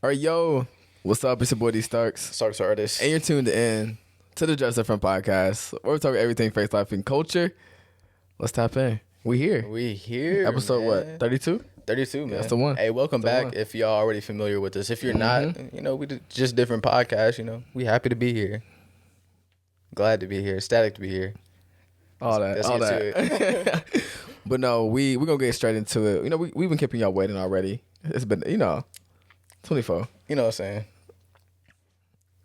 All right, yo, what's up? It's your boy D Starks, Starks Artist. and you're tuned in to the Just Different podcast, where we talk everything faith, life, and culture. Let's tap in. We here. Episode man. what? 32. 32, man. That's the one. Hey, welcome That's the back. one. If y'all already familiar with us, if you're not, we just different podcasts. We happy to be here. Glad to be here. Ecstatic to be here. All that. Let's all get that. to But no, we're gonna get straight into it. We've been keeping y'all waiting already. It's been 24. You know what I'm saying?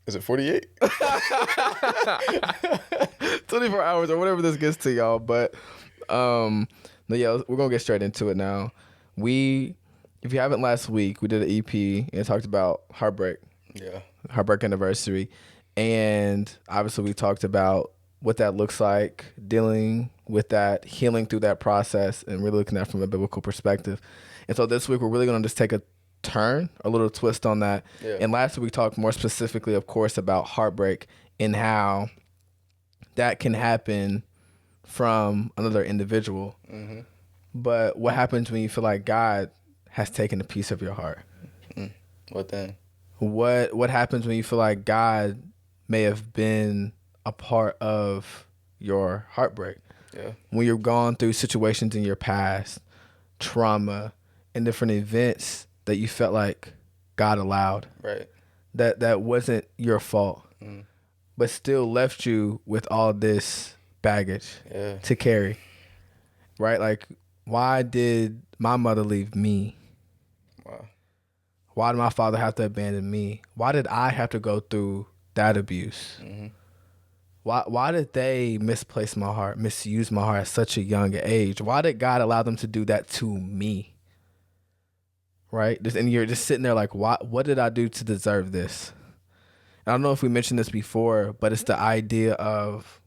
Is it 48? 24 hours or whatever this gets to y'all. But no, yeah, we're gonna get straight into it now. If you haven't, last week we did an EP and it talked about heartbreak. Yeah. Heartbreak anniversary. And obviously we talked about what that looks like, dealing with that, healing through that process, and really looking at it from a biblical perspective. And so this week we're really gonna just take a little twist on that. Yeah. And last week we talked more specifically, of course, about heartbreak and how that can happen from another individual. Mm-hmm. But what happens when you feel like God has taken a piece of your heart? What then? What happens when you feel like God may have been a part of your heartbreak? Yeah. When you're gone through situations in your past, trauma, and different events that you felt like God allowed. Right. That wasn't your fault, Mm. but still left you with all this baggage Yeah. to carry. Right? Like, why did my mother leave me? Wow. Why did my father have to abandon me? Why did I have to go through that abuse? Mm-hmm. Why did they misplace my heart, misuse my heart at such a young age? Why did God allow them to do that to me? Right? And you're just sitting there like, what did I do to deserve this? And I don't know if we mentioned this before, but it's the idea of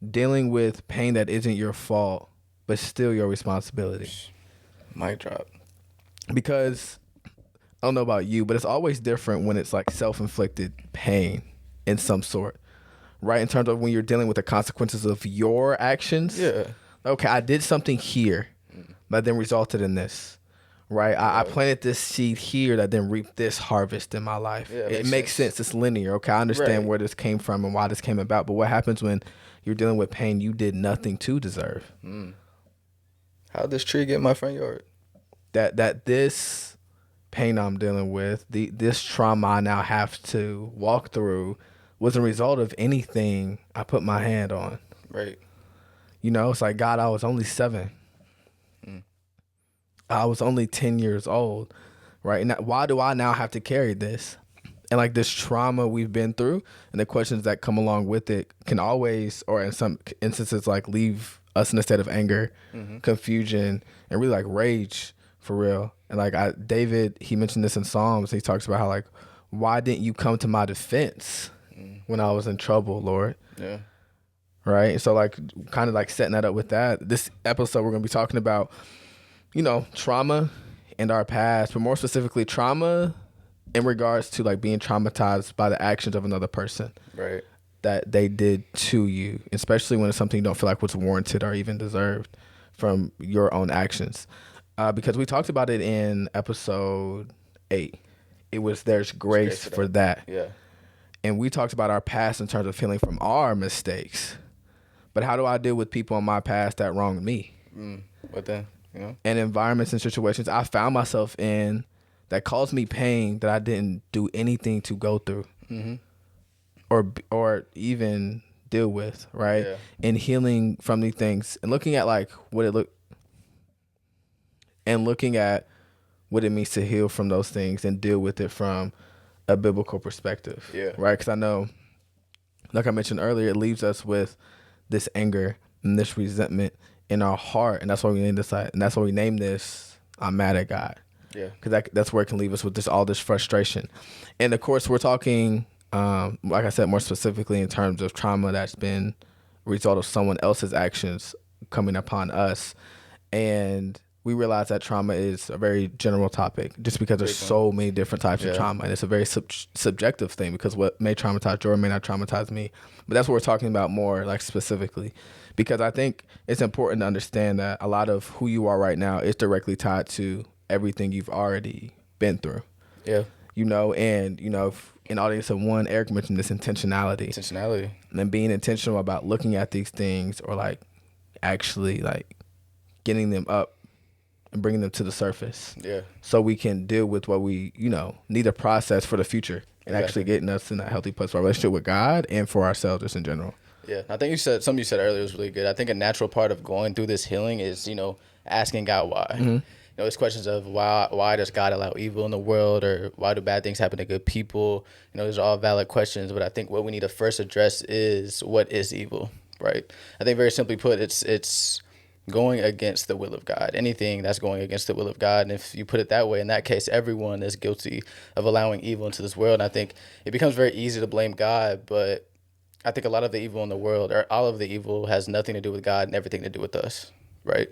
dealing with pain that isn't your fault, but still your responsibility. Mic drop. Because I don't know about you, but it's always different when it's like self-inflicted pain in some sort, right? In terms of when you're dealing with the consequences of your actions. Yeah. Okay, I did something here that then resulted in this, right? I planted this seed here that then reaped this harvest in my life. Yeah, it makes sense. It's linear. Okay, I understand Right. where this came from and why this came about. But what happens when you're dealing with pain you did nothing to deserve? How'd this tree get in my front yard? That this pain I'm dealing with, this trauma I now have to walk through, was a result of anything I put my hand on. Right. It's like, God, I was only 7. I was only 10 years old, right? And why do I now have to carry this? And like this trauma we've been through and the questions that come along with it can always, or in some instances, like leave us in a state of anger, confusion, and really like rage for real. And like David, he mentioned this in Psalms. He talks about how like, why didn't you come to my defense when I was in trouble, Lord? Yeah. Right? So like kind of like setting that up with that. This episode we're going to be talking about, trauma and our past, but more specifically trauma in regards to like being traumatized by the actions of another person. Right. That they did to you, especially when it's something you don't feel like was warranted or even deserved from your own actions. Because we talked about it in episode 8. It was there's grace for that. Yeah. And we talked about our past in terms of healing from our mistakes. But how do I deal with people in my past that wronged me? What then? And environments and situations I found myself in that caused me pain that I didn't do anything to go through. Or even deal with, right? Yeah. And healing from these things and looking at like what it means to heal from those things and deal with it from a biblical perspective. Yeah. Right? Because I know, like I mentioned earlier, it leaves us with this anger and this resentment in our heart, and that's why we named this. And that's why we named this "I'm mad at God." Yeah. Because that's where it can leave us with all this frustration. And of course, we're talking, like I said, more specifically in terms of trauma that's been a result of someone else's actions coming upon us. And we realize that trauma is a very general topic just because there's so many different types of trauma. And it's a very subjective thing because what may traumatize Jordan may not traumatize me. But that's what we're talking about more like specifically. Because I think it's important to understand that a lot of who you are right now is directly tied to everything you've already been through. Yeah. And in audience of one, Eric mentioned this Intentionality. and being intentional about looking at these things, or like actually like getting them up and bringing them to the surface. Yeah. So we can deal with what we, need to process for the future, and actually getting us in that healthy place for our relationship with God and for ourselves just in general. Yeah. I think something you said earlier was really good. I think a natural part of going through this healing is, asking God why. Mm-hmm. It's questions of why does God allow evil in the world, or why do bad things happen to good people? Those are all valid questions, but I think what we need to first address is what is evil, right? I think very simply put, it's going against the will of God. Anything that's going against the will of God. And if you put it that way, in that case, everyone is guilty of allowing evil into this world. And I think it becomes very easy to blame God, but I think a lot of the evil in the world, or all of the evil, has nothing to do with God and everything to do with us, right?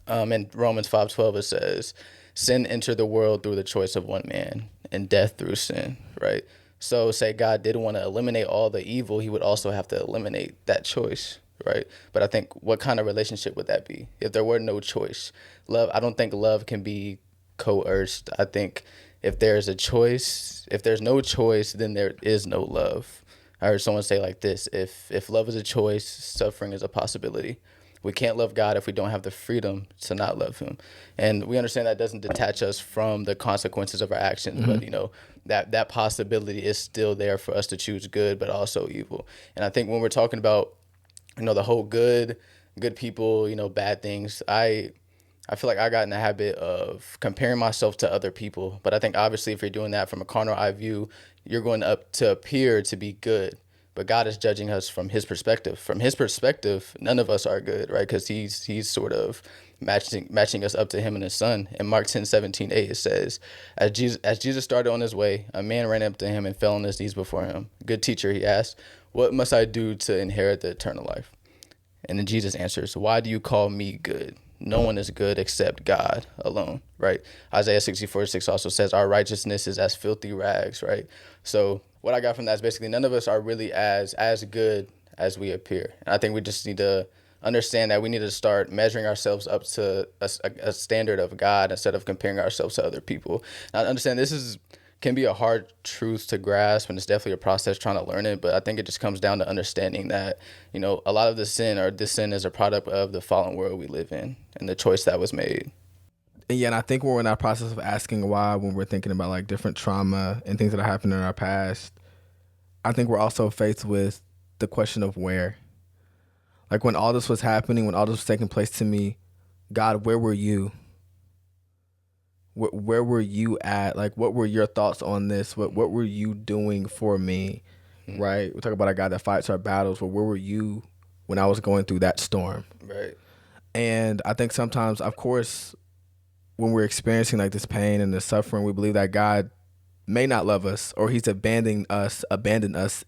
In Romans 5:12, it says, sin entered the world through the choice of one man, and death through sin, right? So say God did want to eliminate all the evil, he would also have to eliminate that choice, right? But I think, what kind of relationship would that be if there were no choice? I don't think love can be coerced. I think if there's no choice, then there is no love. I heard someone say like this: if love is a choice, suffering is a possibility. We can't love God if we don't have the freedom to not love him. And we understand that doesn't detach us from the consequences of our actions, mm-hmm. But that possibility is still there for us to choose good, but also evil. And I think when we're talking about, the whole good people, bad things, I feel like I got in the habit of comparing myself to other people. But I think obviously if you're doing that from a carnal eye view, you're going up to appear to be good. But God is judging us from his perspective. From his perspective, none of us are good, right? Because he's sort of matching us up to him and his son. In Mark 10:17-8, it says, as Jesus started on his way, a man ran up to him and fell on his knees before him. Good teacher, he asked, what must I do to inherit the eternal life? And then Jesus answers, why do you call me good? No one is good except God alone, right? Isaiah 64:6 also says, our righteousness is as filthy rags, right? So what I got from that is basically none of us are really as good as we appear. And I think we just need to understand that we need to start measuring ourselves up to a standard of God instead of comparing ourselves to other people. And I understand this can be a hard truth to grasp, and it's definitely a process trying to learn it, but I think it just comes down to understanding that, a lot of this sin is a product of the fallen world we live in and the choice that was made. And I think we're in our process of asking why, when we're thinking about like different trauma and things that have happened in our past, I think we're also faced with the question of where. Like when all this was happening, when all this was taking place to me, God, where were you? Where were you at? Like, what were your thoughts on this? What were you doing for me? Mm-hmm. Right? We talk about a God that fights our battles. But where were you when I was going through that storm? Right. And I think sometimes, of course, when we're experiencing like this pain and this suffering, we believe that God may not love us, or he's abandoned us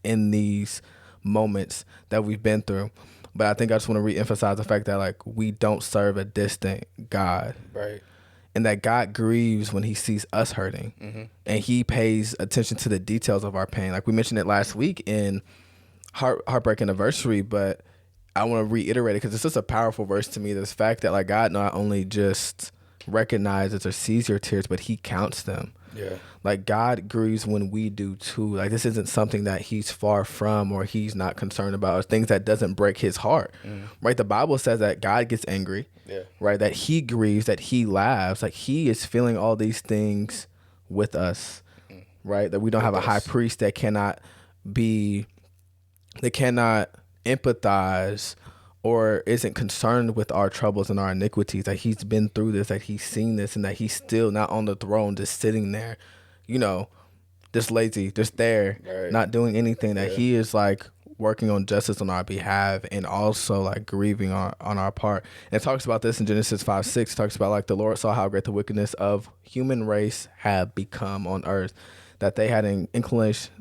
in these moments that we've been through. But I think I just want to reemphasize the fact that like we don't serve a distant God. Right. And that God grieves when he sees us hurting. Mm-hmm. And he pays attention to the details of our pain. Like we mentioned it last week in Heartbreak Anniversary, but I want to reiterate it because it's just a powerful verse to me. This fact that like God not only just recognizes or sees your tears, but he counts them. Yeah. Like God grieves when we do too. Like this isn't something that he's far from or he's not concerned about, or things that doesn't break his heart. Right? The Bible says that God gets angry. Yeah. Right? That he grieves, that he laughs. Like he is feeling all these things with us. Right? That we don't have a high priest that cannot empathize or isn't concerned with our troubles and our iniquities, that he's been through this, that he's seen this, and that he's still not on the throne, just sitting there, just lazy, just there, right, not doing anything, that he is like working on justice on our behalf and also like grieving on our part. And it talks about this in Genesis 5:6. It talks about like the Lord saw how great the wickedness of human race had become on earth, that they had an inclination,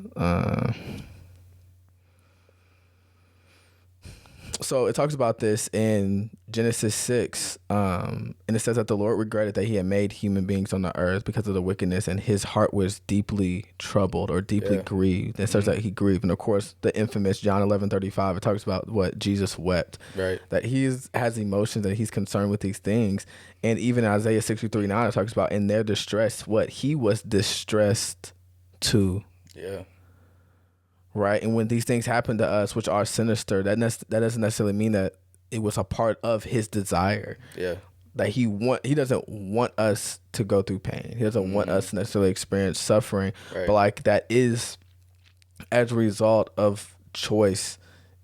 So it talks about this in Genesis 6, and it says that the Lord regretted that he had made human beings on the earth because of the wickedness, and his heart was deeply troubled or deeply Yeah. grieved. And it says that he grieved. And of course, the infamous John 11:35, it talks about what Jesus wept, Right. that has emotions, that he's concerned with these things. And even Isaiah 63:9, it talks about in their distress, what he was distressed too. Yeah. Right. And when these things happen to us, which are sinister, that doesn't necessarily mean that it was a part of his desire. Yeah. That he doesn't want us to go through pain. He doesn't want us to necessarily experience suffering. Right. But like that is as a result of choice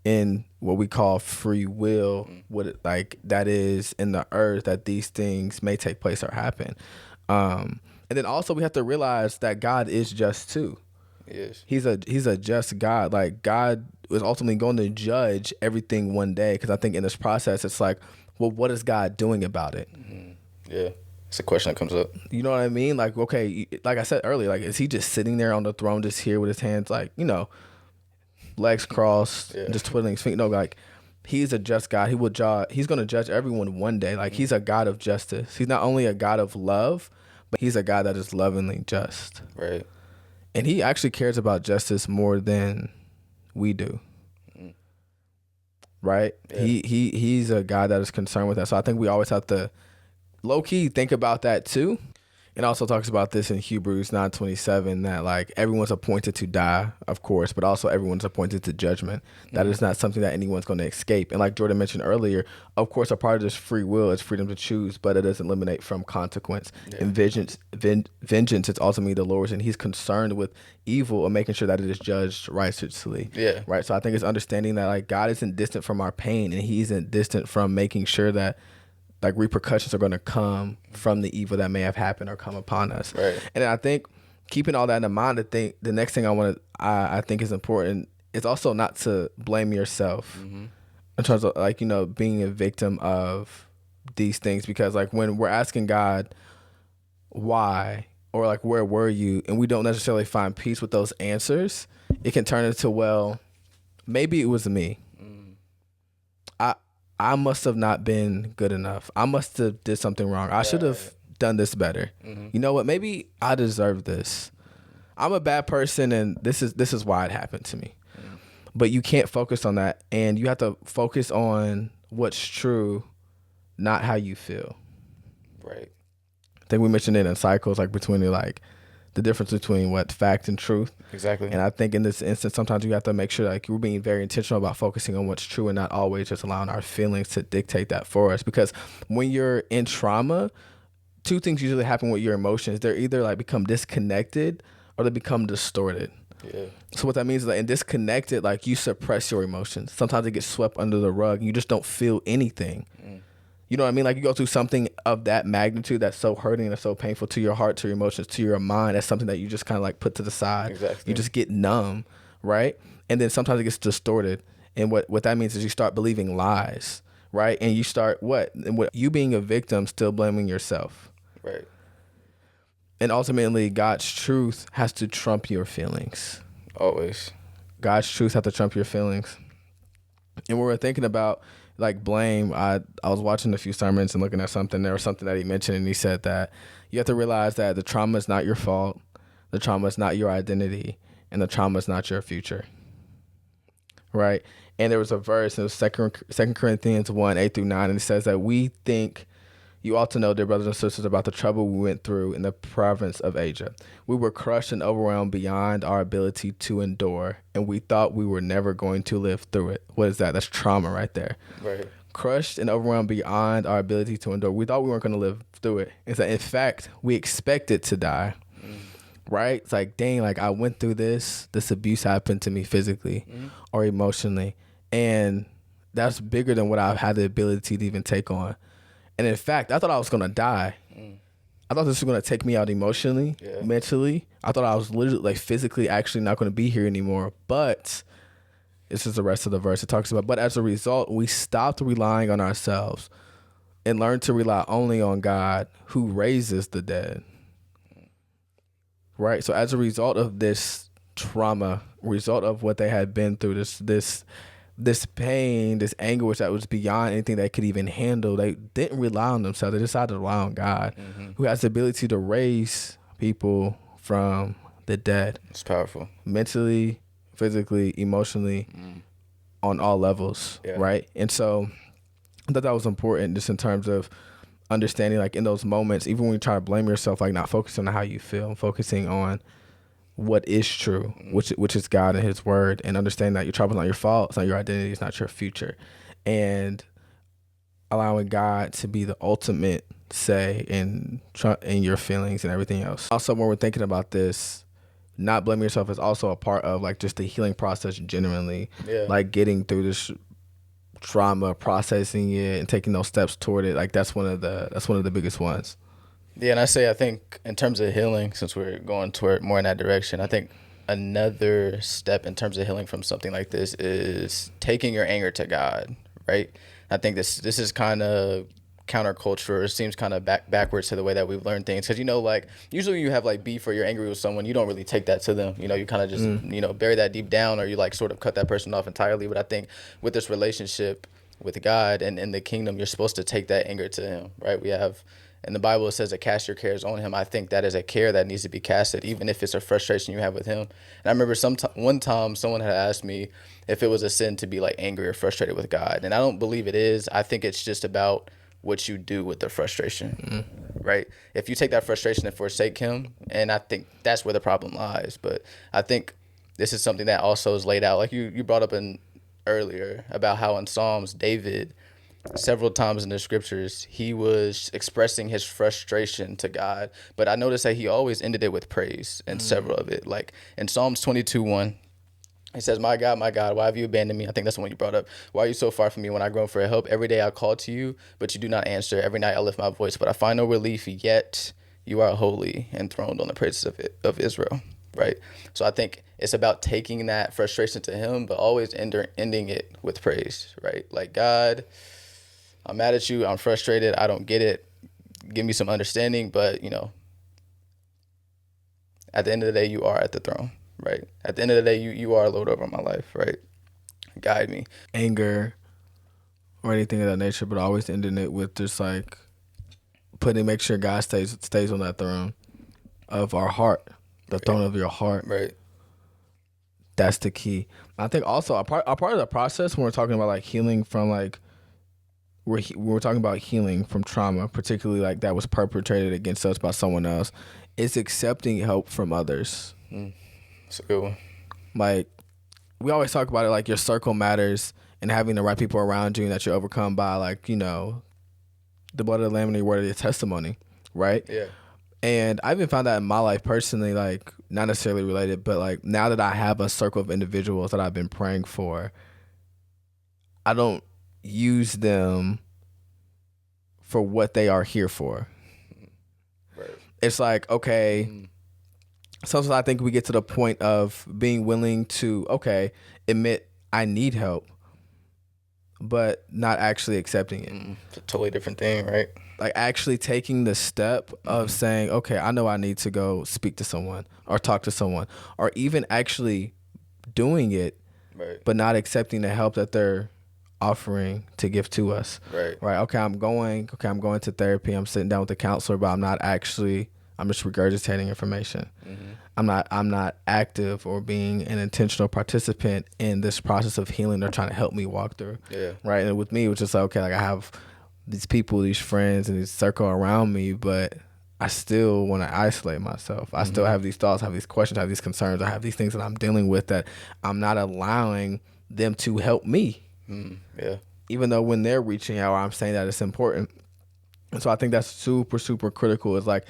in what we call free will, that is in the earth, that these things may take place or happen. And then also we have to realize that God is just too. Yes. He's a just God. Like God is ultimately going to judge everything one day. Because I think in this process, it's like, well, what is God doing about it? Mm-hmm. Yeah, it's a question that comes up. You know what I mean? Like, okay, like I said earlier, like is he just sitting there on the throne, just here with his hands, like legs crossed, just twiddling his feet? No, like he's a just God. He's going to judge everyone one day. Like he's a God of justice. He's not only a God of love, but he's a God that is lovingly just. Right. And he actually cares about justice more than we do. Right? Yeah. He's a God that is concerned with that. So I think we always have to low key think about that too. It also talks about this in Hebrews 9:27 that like everyone's appointed to die, of course, but also everyone's appointed to judgment. That is not something that anyone's going to escape. And like Jordan mentioned earlier, of course, a part of this free will is freedom to choose, but it doesn't eliminate from consequence. Yeah. And vengeance is ultimately the Lord's, and he's concerned with evil and making sure that it is judged righteously. Yeah. Right. So I think it's understanding that like God isn't distant from our pain, and he isn't distant from making sure that like repercussions are going to come from the evil that may have happened or come upon us. Right. And I think keeping all that in mind, the next thing I think is important is also not to blame yourself in terms of like, being a victim of these things, because like when we're asking God why, or like, where were you? And we don't necessarily find peace with those answers, it can turn into, well, maybe it was me. I must have not been good enough. I must have did something wrong. I should have done this better. You know what? Maybe I deserve this. I'm a bad person, and this is why it happened to me. But you can't focus on that, and you have to focus on what's true, not how you feel. Right. I think we mentioned it in cycles, like between the difference between what fact and truth. Exactly. And I think in this instance, sometimes you have to make sure like we're being very intentional about focusing on what's true and not always just allowing our feelings to dictate that for us. Because when you're in trauma, two things usually happen with your emotions. They're either like become disconnected or they become distorted. Yeah. So what that means is that in disconnected, like you suppress your emotions. Sometimes it gets swept under the rug and you just don't feel anything. You know what I mean? Like you go through something of that magnitude that's so hurting and so painful to your heart, to your emotions, to your mind. That's something that you just kind of like put to the side. Exactly. You just get numb, right? And then sometimes it gets distorted. And what that means is you start believing lies, right? And you start you being a victim, still blaming yourself. Right. And ultimately, God's truth has to trump your feelings. Always. God's truth has to trump your feelings. And when we're thinking about like blame, I was watching a few sermons and looking at something. There was something that he mentioned, and he said that you have to realize that the trauma is not your fault, the trauma is not your identity, and the trauma is not your future. Right? And there was a verse, it was 2 Corinthians 1:8-9, and it says that we think you ought to know, dear brothers and sisters, about the trouble we went through in the province of Asia. We were crushed and overwhelmed beyond our ability to endure, and we thought we were never going to live through it. What is that? That's trauma right there. Right. Crushed and overwhelmed beyond our ability to endure. We thought we weren't going to live through it. It's that, in fact, we expected to die. Right? It's like, dang, like I went through this abuse happened to me physically or emotionally, and that's bigger than what I've had the ability to even take on. And in fact, I thought I was going to die. I thought this was going to take me out emotionally, mentally. I thought I was literally, like, physically actually not going to be here anymore. But this is the rest of the verse. It talks about, but as a result, we stopped relying on ourselves and learned to rely only on God who raises the dead. Right? So as a result of this trauma, result of what they had been through, this this pain, this anguish that was beyond anything they could even handle. They didn't rely on themselves. They decided to rely on God, who has the ability to raise people from the dead. It's powerful. Mentally, physically, emotionally, on all levels, Yeah. right? And so I thought that was important just in terms of understanding, like, in those moments, even when you try to blame yourself, like, not focusing on how you feel, focusing on what is true, which is God and His Word, and understanding that your trouble is not your fault, it's not your identity, it's not your future, and allowing God to be the ultimate say in your feelings and everything else. Also, when we're thinking about this, not blaming yourself is also a part of, like, just the healing process genuinely. Yeah. Like, getting through this trauma, processing it, and taking those steps toward it. Like, that's one of the biggest ones. Yeah, and I think in terms of healing, since we're going toward more in that direction, I think another step in terms of healing from something like this is taking your anger to God, right? I think this is kind of counterculture. It seems kind of backwards to the way that we've learned things, because like, usually when you have like beef or you're angry with someone, you don't really take that to them. You kind of just bury that deep down, or you like sort of cut that person off entirely. But I think with this relationship with God and in the kingdom, you're supposed to take that anger to Him, right? We have in the Bible, it says to cast your cares on Him. I think that is a care that needs to be casted, even if it's a frustration you have with Him. And I remember one time someone had asked me if it was a sin to be like angry or frustrated with God. And I don't believe it is. I think it's just about what you do with the frustration, right? If you take that frustration and forsake Him, and I think that's where the problem lies. But I think this is something that also is laid out. Like you brought up earlier about how in Psalms, David, several times in the scriptures, he was expressing his frustration to God, but I noticed that he always ended it with praise in several of it. Like in Psalms 22:1, he says, my God, why have you abandoned me?" I think that's the one you brought up. "Why are you so far from me when I groan for help? Every day I call to you, but you do not answer. Every night I lift my voice, but I find no relief. Yet you are holy, enthroned on the praises of Israel." Right? So I think it's about taking that frustration to Him, but always ending it with praise, right? Like, God, I'm mad at you. I'm frustrated. I don't get it. Give me some understanding. But, at the end of the day, you are at the throne, right? At the end of the day, you are Lord over my life, right? Guide me. Anger or anything of that nature, but always ending it with just like make sure God stays on that throne of our heart, the throne of your heart. Right. That's the key. I think also a part of the process when we're talking about like healing from like, we're talking about healing from trauma, particularly like that was perpetrated against us by someone else, is accepting help from others. That's a good one. Like, we always talk about it, like your circle matters, and having the right people around you, and that you're overcome by like, the blood of the Lamb and the word of your testimony, right? Yeah. And I even found that in my life personally, like not necessarily related, but like now that I have a circle of individuals that I've been praying for, I don't use them for what they are here for. Right. It's like, okay, sometimes I think we get to the point of being willing to, admit I need help, but not actually accepting it. It's a totally different thing, right? Like actually taking the step of saying, okay, I know I need to go speak to someone or talk to someone, or even actually doing it, Right. but not accepting the help that they're offering to give to us. Right. Okay, I'm going to therapy. I'm sitting down with the counselor, but I'm just regurgitating information. I'm not active or being an intentional participant in this process of healing they're trying to help me walk through. Yeah. Right. And with me, it was just like, okay, like I have these people, these friends, and this circle around me, but I still want to isolate myself. I still have these thoughts, have these questions, have these concerns. I have these things that I'm dealing with that I'm not allowing them to help me. Yeah. Even though when they're reaching out, I'm saying that it's important. And so I think that's super, super critical, is like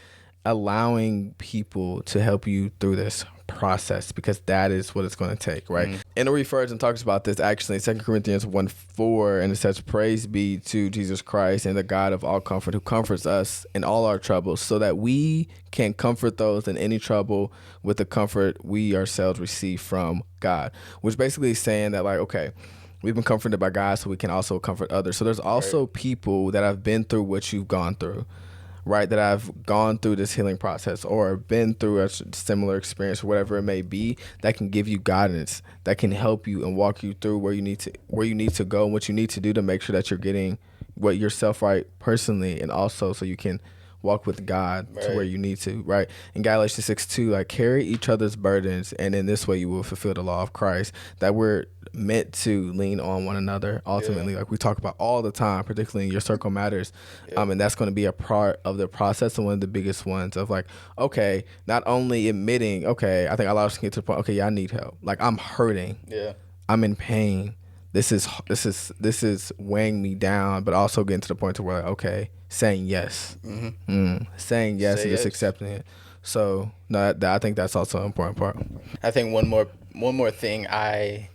allowing people to help you through this process, because that is what it's going to take, right? And it refers and talks about this actually in 2 Corinthians 1:4, and it says, "Praise be to Jesus Christ and the God of all comfort, who comforts us in all our troubles, so that we can comfort those in any trouble with the comfort we ourselves receive from God." Which basically is saying that, like, okay, we've been comforted by God, so we can also comfort others. So there's also people that have been through what you've gone through, right, that I've gone through this healing process or been through a similar experience, whatever it may be, that can give you guidance, that can help you and walk you through where you need to go and what you need to do to make sure that you're getting what yourself right personally, and also so you can walk with God to where Right. you need to, right? In Galatians 6:2, like, carry each other's burdens, and in this way you will fulfill the law of Christ. That we're meant to lean on one another Yeah. ultimately, like we talk about all the time, particularly in Your Circle Matters. Yeah. And that's going to be a part of the process, and one of the biggest ones of, like, okay, not only admitting, okay, I think a lot of us get to the point, okay, yeah, I need help. Like, I'm hurting. Yeah. I'm in pain. This is weighing me down, but also getting to the point to where, like, okay, saying yes, saying yes Say and just yes. accepting it. So no, I think that's also an important part. I think one more thing I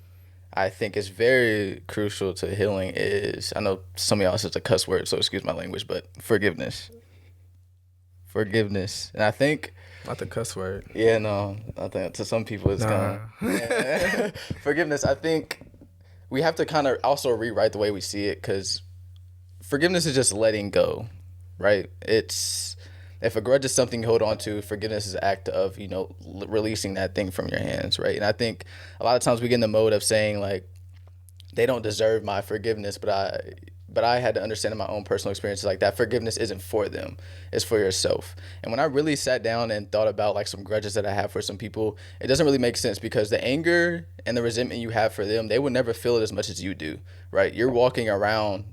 think is very crucial to healing is, I know some of y'all says a cuss word, so excuse my language, but forgiveness. Forgiveness. And I think, Not the cuss word. yeah, no, I think to some people it's Nah. yeah. Forgiveness, I think we have to kind of also rewrite the way we see it, because forgiveness is just letting go, right? It's, if a grudge is something you hold on to, forgiveness is an act of, releasing that thing from your hands, right? And I think a lot of times we get in the mode of saying, like, they don't deserve my forgiveness, but I had to understand in my own personal experiences, like, that forgiveness isn't for them, it's for yourself. And when I really sat down and thought about, like, some grudges that I have for some people, it doesn't really make sense, because the anger and the resentment you have for them, they would never feel it as much as you do, right? You're walking around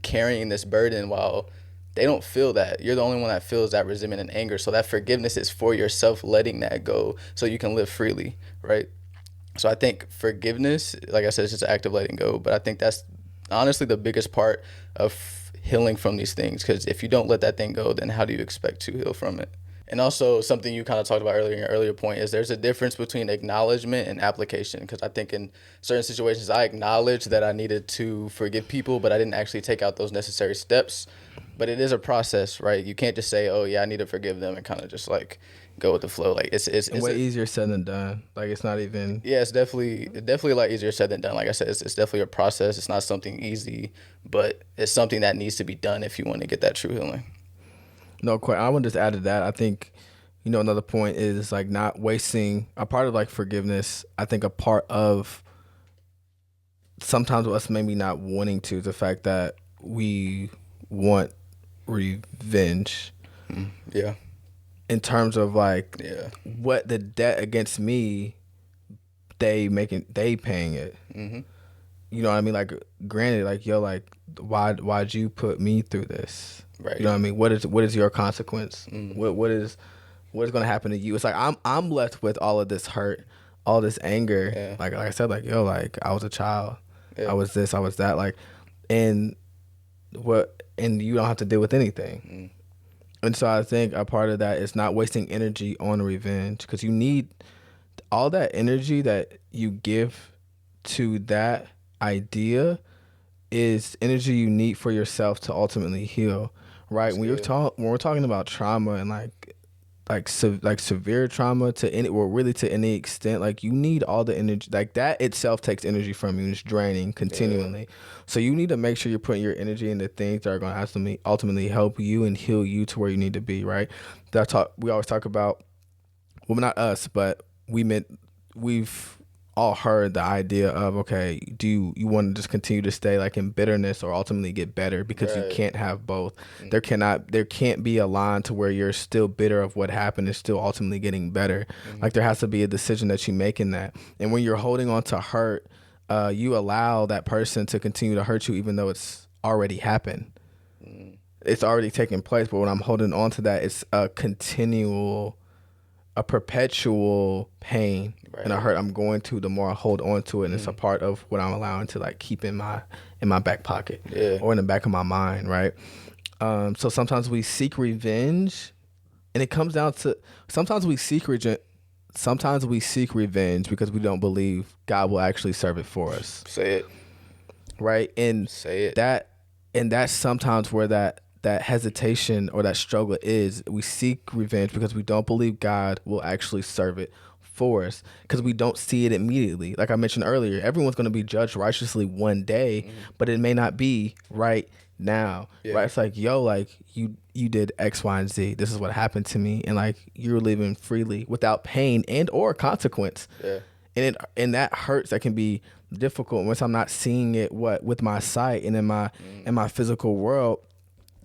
carrying this burden while they don't feel that. You're the only one that feels that resentment and anger. So that forgiveness is for yourself, letting that go so you can live freely, right? So I think forgiveness, like I said, is just an act of letting go. But I think that's honestly the biggest part of healing from these things. Because if you don't let that thing go, then how do you expect to heal from it? And also, something you kind of talked about earlier in your earlier point is there's a difference between acknowledgement and application. Because I think in certain situations, I acknowledged that I needed to forgive people, but I didn't actually take out those necessary steps. But it is a process, right? You can't just say, "Oh yeah, I need to forgive them," and kind of just, like, go with the flow. Like, it's Way easier said than done. Like, it's not even. yeah, it's definitely a lot easier said than done. Like I said, it's definitely a process. It's not something easy, but it's something that needs to be done if you want to get that true healing. No, quite. I want to just add to that. I think, another point is, like, not wasting a part of, like, forgiveness. I think a part of sometimes us maybe not wanting to, the fact that we want revenge Yeah, in terms of, like, yeah, what the debt against me, they paying it. You know what I mean? Like, granted, like, yo, like, why'd you put me through this? right. You know what I mean? What is your consequence? What is going to happen to you? It's like I'm left with all of this hurt, all this anger. Yeah. Like I said, like, yo, like, I was a child, Yeah. I was this, I was that, like, and you don't have to deal with anything. And so I think a part of that is not wasting energy on revenge, because you need all that energy that you give to that idea is energy you need for yourself to ultimately heal, right? That's When good. when we're talking about trauma and like severe trauma to any, or really to any extent, like, you need all the energy, like, that itself takes energy from you, and it's draining continually. So you need to make sure you're putting your energy into things that are going to ultimately help you and heal you to where you need to be, right? We always talk about, well, not us, but we've all heard the idea of, okay, do you want to just continue to stay, like, in bitterness, or ultimately get better? Because you Right. can't have both. There can't be a line to where you're still bitter of what happened and still ultimately getting better. Like, there has to be a decision that you make in that. And when you're holding on to hurt, you allow that person to continue to hurt you, even though it's already happened. It's already taken place. But when I'm holding on to that, it's a perpetual pain and a hurt I'm going to, the more I hold on to it, and it's a part of what I'm allowing to, like, keep in my back pocket, or in the back of my mind, right? So sometimes we seek revenge, and it comes down to, sometimes we seek revenge because we don't believe God will actually serve it for us, Say it. right? And Say it. that's sometimes where that hesitation or that struggle is. We seek revenge because we don't believe God will actually serve it for us, because we don't see it immediately. Like I mentioned earlier, everyone's going to be judged righteously one day, but it may not be right now, Yeah. right? It's like, yo, like you did X, Y, and Z. This is what happened to me, and like you're living freely without pain and or consequence. Yeah. And that hurts. That can be difficult once I'm not seeing it with my sight and in my physical world.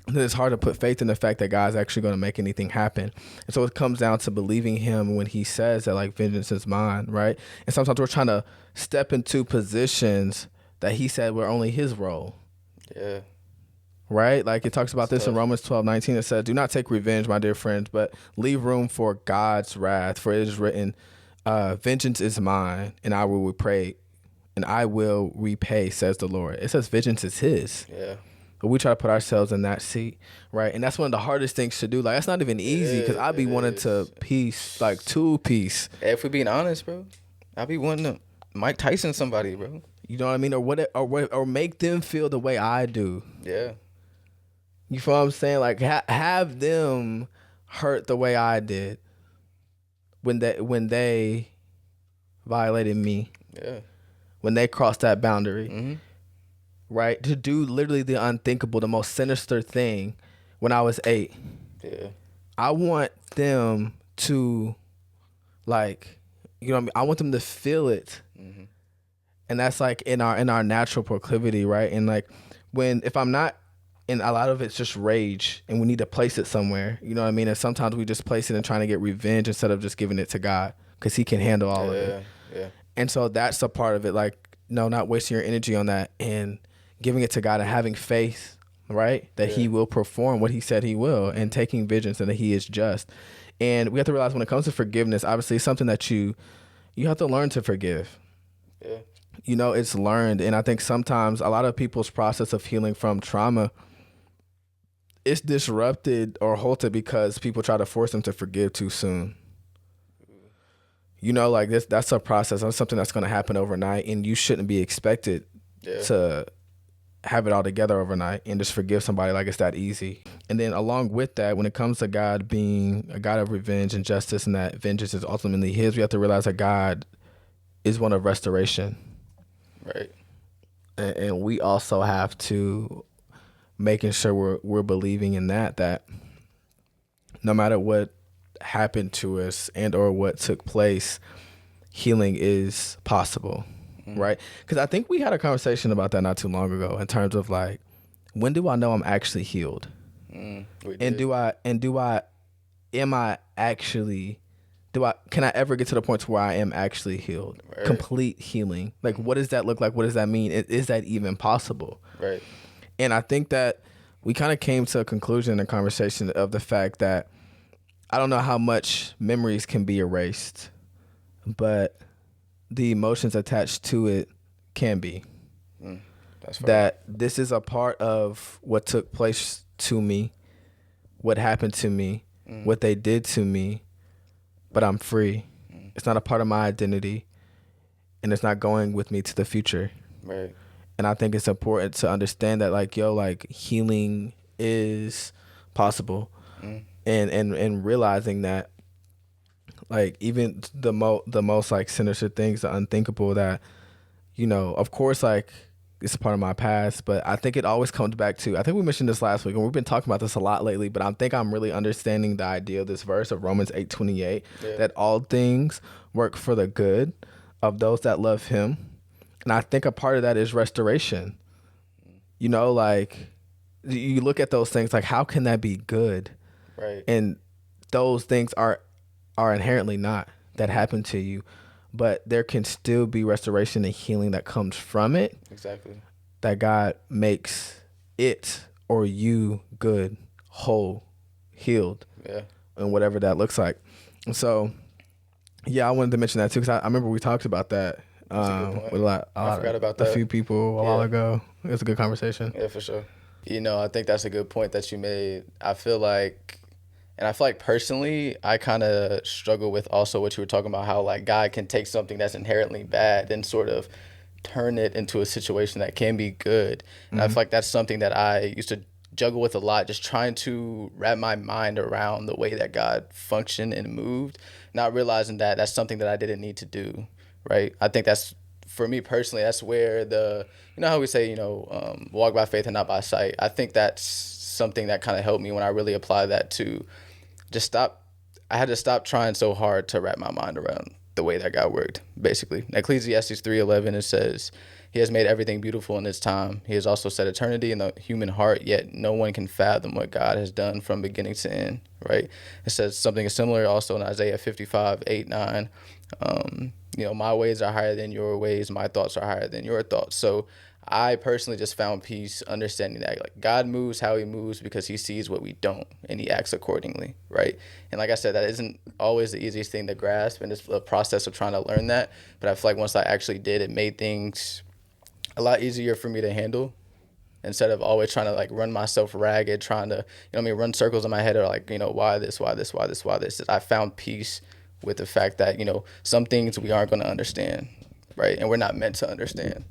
Then it's hard to put faith in the fact that God's actually going to make anything happen. And so it comes down to believing him when he says that like vengeance is mine, right? And sometimes we're trying to step into positions that he said were only his role. Yeah. Right? Like it talks about It's this in tough. Romans 12:19. It says, "Do not take revenge, my dear friends, but leave room for God's wrath. For it is written, vengeance is mine, and I will repay, says the Lord." It says vengeance is his. Yeah. But we try to put ourselves in that seat, right? And that's one of the hardest things to do. Like that's not even easy because I be wanting to peace, like to peace. Hey, if we being honest, bro, I be wanting to Mike Tyson somebody, bro. You know what I mean? Or make them feel the way I do. Yeah. You feel what I'm saying? Like have them hurt the way I did when they violated me, Yeah. when they crossed that boundary, Mm-hmm. right? To do literally the unthinkable, the most sinister thing when I was 8. Yeah. I want them to, like, you know what I mean? I want them to feel it. Mm-hmm. And that's like in our natural proclivity, right? And like if I'm not, and a lot of it's just rage and we need to place it somewhere, you know what I mean? And sometimes we just place it and trying to get revenge instead of just giving it to God because he can handle all of it. Yeah. And so that's a part of it. Like, no, not wasting your energy on that and giving it to God and having faith, right? That he will perform what he said he will, and taking vengeance and that he is just. And we have to realize when it comes to forgiveness, obviously it's something that you have to learn to forgive. Yeah. You know, it's learned. And I think sometimes a lot of people's process of healing from trauma is disrupted or halted because people try to force them to forgive too soon. You know, like that's a process. That's something that's going to happen overnight, and you shouldn't be expected to have it all together overnight and just forgive somebody like it's that easy. And then along with that, when it comes to God being a God of revenge and justice, and that vengeance is ultimately his, we have to realize that God is one of restoration. Right. And we also have to making sure we're believing in that no matter what happened to us and or what took place, healing is possible. Right? Because I think we had a conversation about that not too long ago in terms of like, when do I know I'm actually healed? Can I ever get to the point where I am actually healed? Right. Complete healing. Like, what does that look like? What does that mean? Is that even possible? Right. And I think that we kind of came to a conclusion in the conversation of the fact that I don't know how much memories can be erased, but the emotions attached to it can be. That's fine. That this is a part of what took place to me, what happened to me, what they did to me, but I'm free. It's not a part of my identity, and it's not going with me to the future. Right. And I think it's important to understand that, like, yo, like, healing is possible. And realizing that, like, even the most like sinister things, the unthinkable, that, you know, of course, like, it's a part of my past, but I think it always comes back to, I think we mentioned this last week, and we've been talking about this a lot lately, but I think I'm really understanding the idea of this verse of Romans 8:28, that all things work for the good of those that love him. And I think a part of that is restoration. You know, like, you look at those things, like, how can that be good? Right. And those things are inherently not, that happen to you, but there can still be restoration and healing that comes from it. Exactly. That God makes it or you good, whole, healed, and whatever that looks like. And so, yeah, I wanted to mention that too, because I remember we talked about that with a few people a while ago. It was a good conversation. Yeah, for sure. You know, I think that's a good point that you made. I feel like personally, I kind of struggle with also what you were talking about, how like God can take something that's inherently bad and sort of turn it into a situation that can be good. And I feel like that's something that I used to juggle with a lot, just trying to wrap my mind around the way that God functioned and moved, not realizing that that's something that I didn't need to do, right? I think that's for me personally, that's where you know how we say, walk by faith and not by sight. I think that's something that kind of helped me when I really apply that to just stop. I had to stop trying so hard to wrap my mind around the way that God worked. Basically, in Ecclesiastes 3:11, it says, "He has made everything beautiful in its time. He has also set eternity in the human heart. Yet no one can fathom what God has done from beginning to end." Right? It says something similar also in Isaiah 55:8-9. My ways are higher than your ways. My thoughts are higher than your thoughts. So I personally just found peace understanding that like God moves how he moves because he sees what we don't and he acts accordingly, right? And like I said, that isn't always the easiest thing to grasp, and it's a process of trying to learn that. But I feel like once I actually did, it made things a lot easier for me to handle instead of always trying to like run myself ragged, trying to, run circles in my head or like, why this, why this, why this, why this. I found peace with the fact that, some things we aren't going to understand, right? And we're not meant to understand.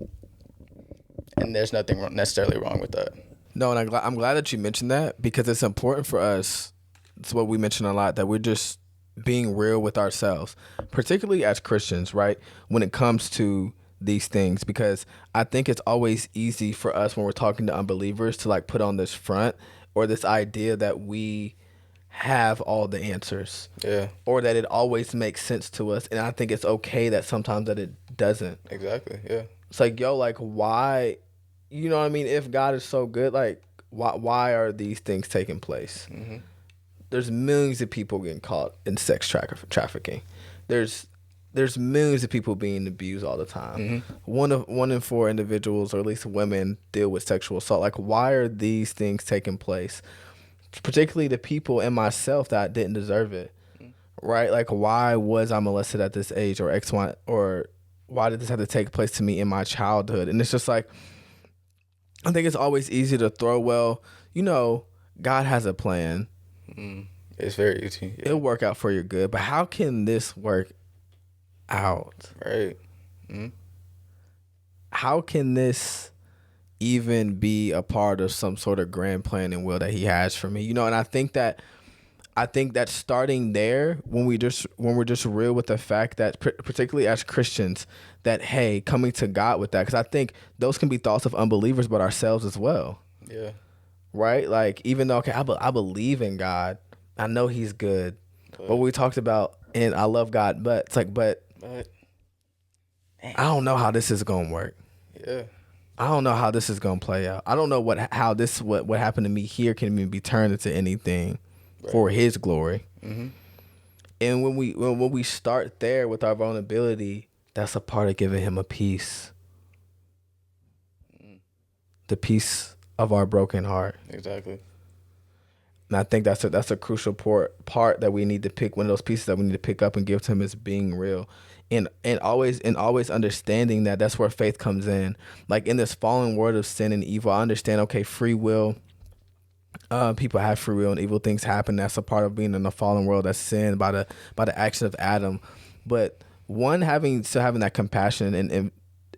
And there's nothing necessarily wrong with that. No, and I'm glad that you mentioned that because it's important for us. It's what we mention a lot, that we're just being real with ourselves, particularly as Christians, right? When it comes to these things, because I think it's always easy for us when we're talking to unbelievers to like put on this front or this idea that we have all the answers. Yeah. Or that it always makes sense to us. And I think it's okay that sometimes that it doesn't. Exactly. Yeah. It's like, yo, like why, you know what I mean? If God is so good, like why are these things taking place? Mm-hmm. There's millions of people getting caught in sex trafficking. There's millions of people being abused all the time. Mm-hmm. One in four individuals, or at least women, deal with sexual assault. Like, why are these things taking place? Particularly the people and myself that didn't deserve it, right? Like, why was I molested at this age, or X, Y, or why did this have to take place to me in my childhood? And it's just like, I think it's always easy to throw, well, God has a plan. It's very easy. Yeah. It'll work out for your good. But how can this work out? Right. Mm-hmm. How can this even be a part of some sort of grand plan and will that he has for me? And I think that starting there, when we're just real with the fact that, particularly as Christians, that, hey, coming to God with that, because I think those can be thoughts of unbelievers, but ourselves as well. Yeah. Right? Like, even though, okay, I believe in God, I know he's good, but we talked about, and I love God, but it's like, but I don't know how this is going to work. Yeah. I don't know how this is going to play out. I don't know what happened to me here can even be turned into anything for his glory. Mm-hmm. And when we start there with our vulnerability, that's a part of giving him a peace. The peace of our broken heart. Exactly. And I think that's a crucial part that we need to pick, one of those pieces that we need to pick up and give to him, is being real. And always understanding that that's where faith comes in. Like, in this fallen world of sin and evil, I understand, okay, free will. People have free will and evil things happen. That's a part of being in a fallen world. That's sin by the action of Adam. But one, having that compassion and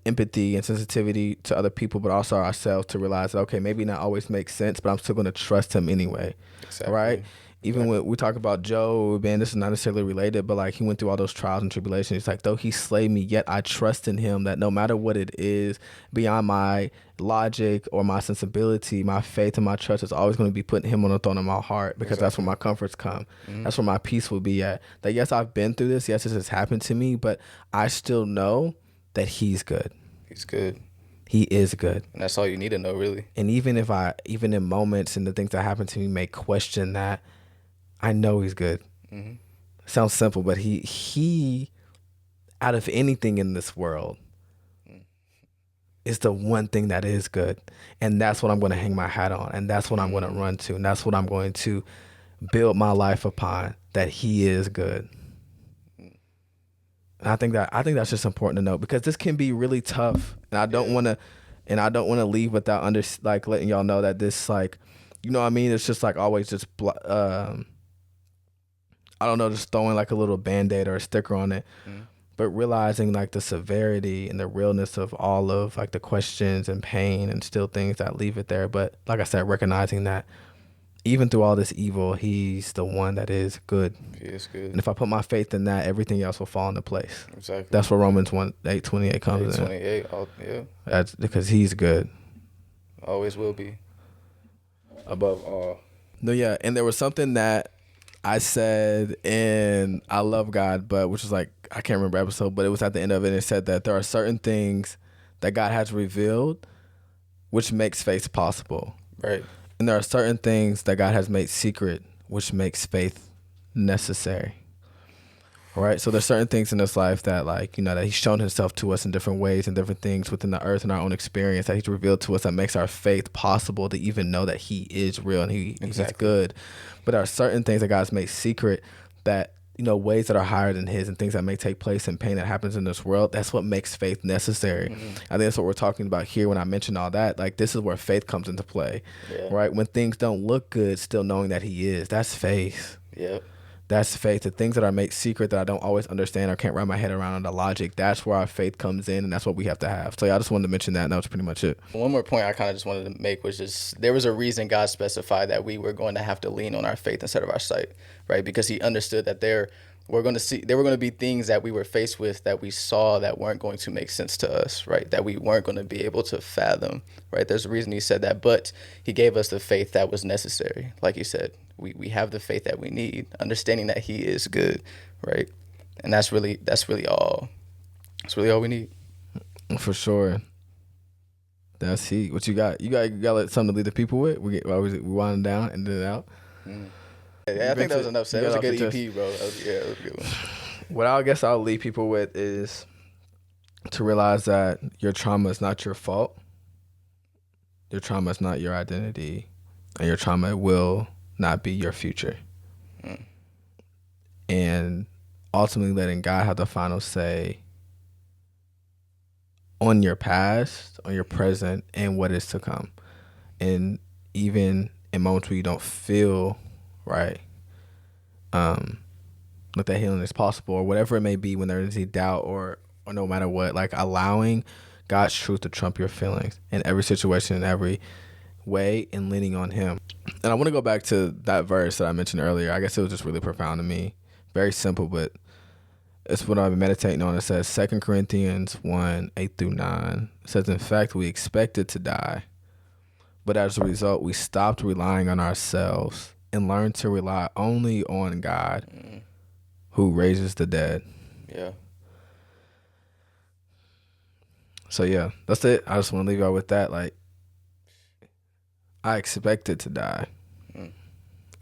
empathy and sensitivity to other people, but also ourselves, to realize that, okay, maybe not always makes sense, but I'm still going to trust him anyway. Exactly. Right? Even when we talk about Job, and this is not necessarily related, but like, he went through all those trials and tribulations. It's like, though he slay me, yet I trust in him, that no matter what it is, beyond my logic or my sensibility, my faith and my trust is always going to be putting him on the throne of my heart, because that's where my comforts come. Mm-hmm. That's where my peace will be at. That, yes, I've been through this. Yes, this has happened to me, but I still know that he's good. He's good. He is good. And that's all you need to know, really. And even in moments and the things that happen to me may question that, I know he's good. Mm-hmm. Sounds simple, but he out of anything in this world is the one thing that is good. And that's what I'm going to hang my hat on. And that's what I'm going to run to. And that's what I'm going to build my life upon, that he is good. And I think that's just important to know, because this can be really tough. And I don't want to leave without letting y'all know that this, like, what I mean? It's just like always just, I don't know, just throwing like a little Band-Aid or a sticker on it, but realizing like the severity and the realness of all of like the questions and pain and still things that leave it there. But like I said, recognizing that even through all this evil, he's the one that is good. He is good. And if I put my faith in that, everything else will fall into place. Exactly. That's where Romans 8:28 comes 8:28. Yeah. That's because he's good. Always will be. Above all. No, yeah. And there was something that I said in I Love God, but which was like, I can't remember episode, but it was at the end of it. And it said that there are certain things that God has revealed which makes faith possible. Right. And there are certain things that God has made secret, which makes faith necessary. All right. So there's certain things in this life that, like, you know, that he's shown himself to us in different ways and different things within the earth and our own experience that he's revealed to us that makes our faith possible to even know that he is real and he's good. But there are certain things that God's made secret that, you know, ways that are higher than his and things that may take place and pain that happens in this world. That's what makes faith necessary. Mm-hmm. I think that's what we're talking about here when I mention all that. Like, this is where faith comes into play, right? When things don't look good, still knowing that he is. That's faith. Yep. That's faith. The things that are made secret that I don't always understand or can't wrap my head around on the logic, that's where our faith comes in, and that's what we have to have. So yeah, I just wanted to mention that, and that was pretty much it. One more point I kind of just wanted to make was just there was a reason God specified that we were going to have to lean on our faith instead of our sight, right? Because he understood that there were going to be things that we were faced with that we saw that weren't going to make sense to us, right? That we weren't going to be able to fathom, right? There's a reason he said that, but he gave us the faith that was necessary. Like you said, we have the faith that we need, understanding that he is good, right? And that's really all. That's really all we need. For sure. That's he. What you got? You got like something to lead the people with? We wind down and then out. Yeah, I think that was enough said. It was a good EP, bro. That was a good one. What I guess I'll leave people with is to realize that your trauma is not your fault. Your trauma is not your identity. And your trauma will not be your future. And ultimately letting God have the final say on your past, on your present, and what is to come. And even in moments where you don't feel right, that healing is possible, or whatever it may be, when there is any doubt or no matter what, like allowing God's truth to trump your feelings in every situation, in every way, and leaning on him. And I want to go back to that verse that I mentioned earlier. I guess it was just really profound to me. Very simple, but it's what I've been meditating on. It says 2 Corinthians 1:8-9. It says, in fact, we expected to die, but as a result, we stopped relying on ourselves and learned to rely only on God, who raises the dead. Yeah. So yeah, that's it. I just want to leave y'all with that. Like, I expected to die.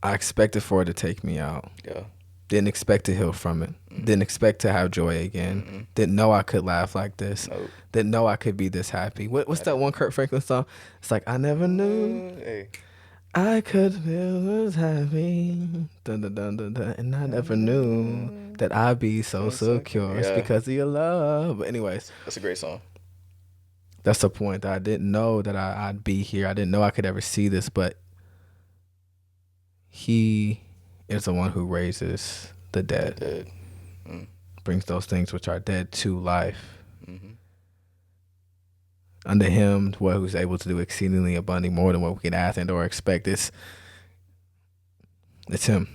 I expected for it to take me out. Yeah. Didn't expect to heal from it. Didn't expect to have joy again. Didn't know I could laugh like this. Nope. Didn't know I could be this happy. What's that one Kurt Franklin song? It's like, I never knew I could feel this happy. Dun, dun, dun, dun, dun. And I never knew that I'd be so secure. It's because of your love. But anyways. That's a great song. That's the point. That I didn't know that I'd be here. I didn't know I could ever see this, but he is the one who raises the dead. Brings those things which are dead to life. Under him, who's able to do exceedingly abundantly more than what we can ask and or expect. It's him.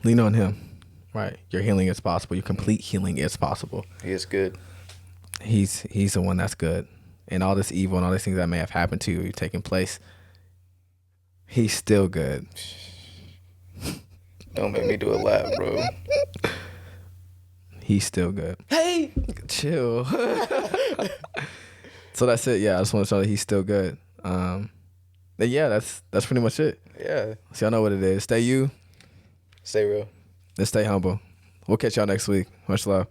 Lean on him. Right. Your healing is possible. Your complete healing is possible. He is good. He's the one that's good. And all this evil and all these things that may have happened to you taking place, he's still good. Don't make me do a lap, bro. He's still good. Hey! Chill. So that's it. Yeah, I just want to show that he's still good. And yeah, that's pretty much it. Yeah. So y'all know what it is. Stay you. Stay real. And stay humble. We'll catch y'all next week. Much love.